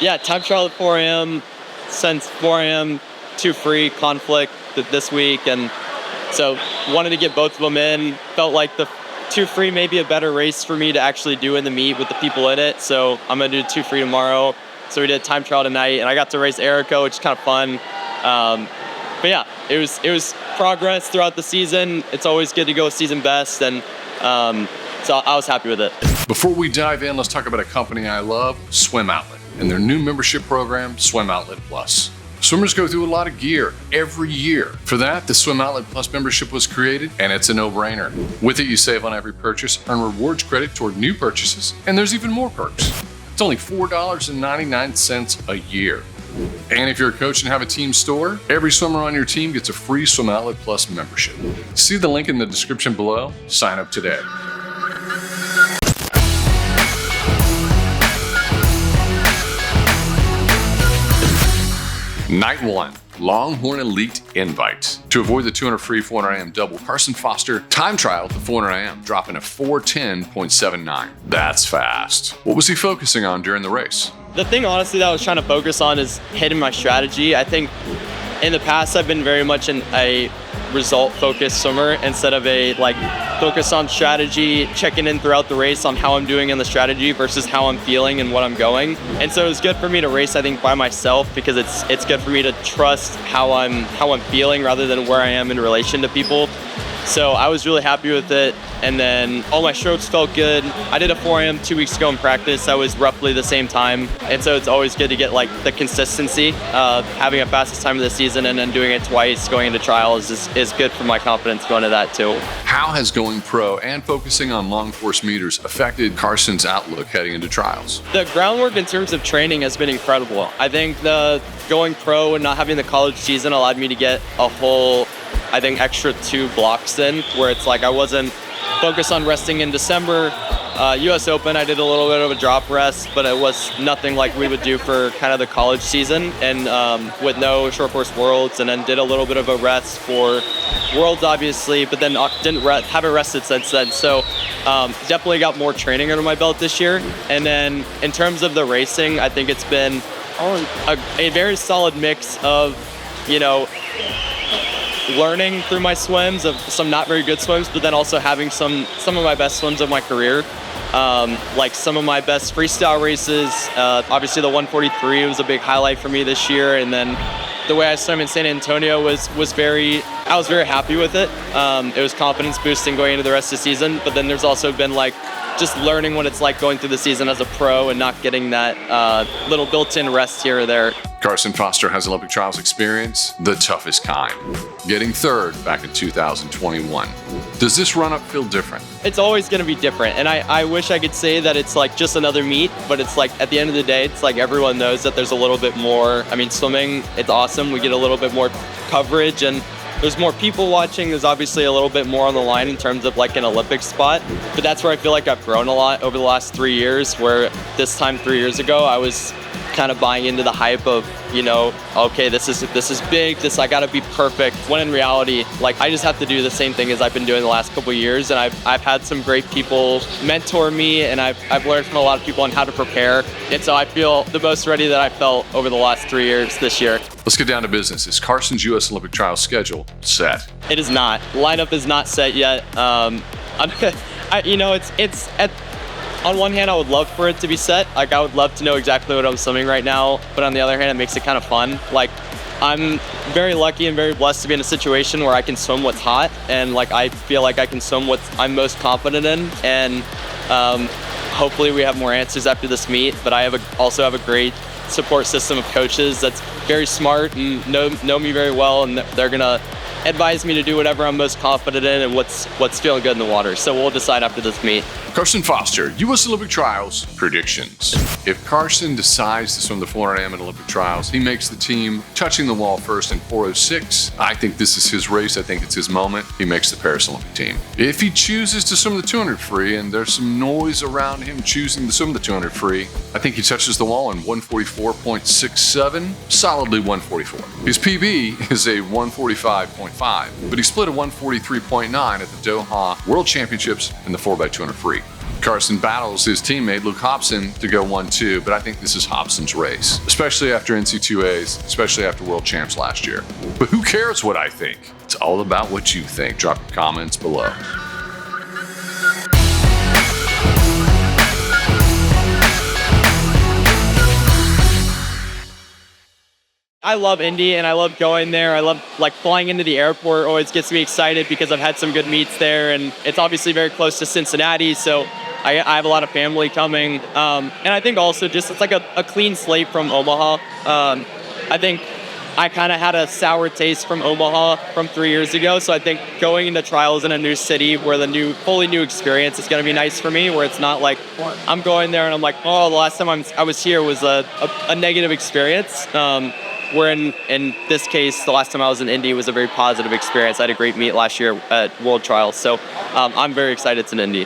Yeah, time trial at 4 a.m. Since 4 a.m. 2 free conflict this week, and so wanted to get both of them in. Felt like the 2 free may be a better race for me to actually do in the meet with the people in it, so I'm gonna do 2 free tomorrow. So we did time trial tonight, and I got to race Erica, which is kind of fun. But yeah, it was progress throughout the season. It's always good to go season best, and so I was happy with it. Before we dive in, let's talk about a company I love, Swim Outlet, and their new membership program, Swim Outlet Plus. Swimmers go through a lot of gear every year. For that, the Swim Outlet Plus membership was created, and it's a no-brainer. With it, you save on every purchase, earn rewards credit toward new purchases, and there's even more perks. It's only $4.99 a year. And if you're a coach and have a team store, every swimmer on your team gets a free Swim Outlet Plus membership. See the link in the description below. Sign up today. Night 1, Longhorn Elite Invite. To avoid the 200 free 400 AM double, Carson Foster time trialed the 400 AM, dropping a 4:10.79. That's fast. What was he focusing on during the race? The thing, honestly, that I was trying to focus on is hitting my strategy. I think in the past, I've been very much a result-focused swimmer instead of a focus on strategy, checking in throughout the race on how I'm doing in the strategy versus how I'm feeling and what I'm going. And so it was good for me to race, I think, by myself, because it's good for me to trust how I'm feeling rather than where I am in relation to people. So I was really happy with it, and then all my strokes felt good. I did a 4 a.m. 2 weeks ago in practice. That was roughly the same time, and so it's always good to get the consistency of having a fastest time of the season and then doing it twice going into trials is good for my confidence going to that too. How has going pro and focusing on long course meters affected Carson's outlook heading into trials? The groundwork in terms of training has been incredible. I think the going pro and not having the college season allowed me to get a whole, I think, extra 2 blocks in, where it's I wasn't focused on resting in December. US Open, I did a little bit of a drop rest, but it was nothing like we would do for kind of the college season, and with no short course Worlds, and then did a little bit of a rest for Worlds, obviously, but then haven't rested since then. So definitely got more training under my belt this year. And then in terms of the racing, I think it's been a very solid mix of, learning through my swims, of some not very good swims, but then also having some of my best swims of my career. Some of my best freestyle races. Obviously the 143 was a big highlight for me this year, and then the way I swam in San Antonio I was very happy with it. It was confidence boosting going into the rest of the season, but then there's also been just learning what it's like going through the season as a pro and not getting that little built-in rest here or there. Carson Foster has Olympic trials experience, the toughest kind, getting third back in 2021. Does this run-up feel different? It's always going to be different, and I wish I could say that it's just another meet, but it's at the end of the day, it's everyone knows that there's a little bit more. I mean, swimming, it's awesome. We get a little bit more coverage, and there's more people watching. There's obviously a little bit more on the line in terms of an Olympic spot, but that's where I feel I've grown a lot over the last 3 years, where this time 3 years ago, I was kind of buying into the hype of, okay, this is big, I gotta be perfect, when in reality, I just have to do the same thing as I've been doing the last couple of years, and I've had some great people mentor me, and I've learned from a lot of people on how to prepare, and so I feel the most ready that I felt over the last 3 years this year. Let's get down to business. Is Carson's U.S. Olympic trial schedule set? It is not. Lineup is not set yet. On one hand, I would love for it to be set. I would love to know exactly what I'm swimming right now. But on the other hand, it makes it kind of fun. I'm very lucky and very blessed to be in a situation where I can swim what's hot, and I feel I can swim what I'm most confident in. And hopefully we have more answers after this meet. But I also have a great support system of coaches that's very smart and know me very well, and they're gonna advise me to do whatever I'm most confident in and what's feeling good in the water. So we'll decide after this meet. Carson Foster, U.S. Olympic Trials predictions. If Carson decides to swim the 400 AM at Olympic Trials, he makes the team touching the wall first in 4:06. I think this is his race. I think it's his moment. He makes the Paris Olympic team. If he chooses to swim the 200 free, and there's some noise around him choosing to swim the 200 free, I think he touches the wall in 144.67, solidly 144. His PB is a 145.5, but he split a 143.9 at the Doha World Championships in the 4x200 free. Carson battles his teammate Luke Hobson to go 1-2, but I think this is Hobson's race, especially after NC2As, especially after World Champs last year. But who cares what I think? It's all about what you think. Drop your comments below. I love Indy and I love going there. I love like flying into the airport always gets me excited because I've had some good meets there, and it's obviously very close to Cincinnati, so I have a lot of family coming. And I think also just it's like a clean slate from Omaha. I think I kind of had a sour taste from Omaha from 3 years ago, so I think going into trials in a new city where fully new experience is going to be nice for me, where it's not like I'm going there and I'm like, oh, the last time I was here was a negative experience. Where in this case, the last time I was in Indy was a very positive experience. I had a great meet last year at World Trials, so I'm very excited it's in Indy.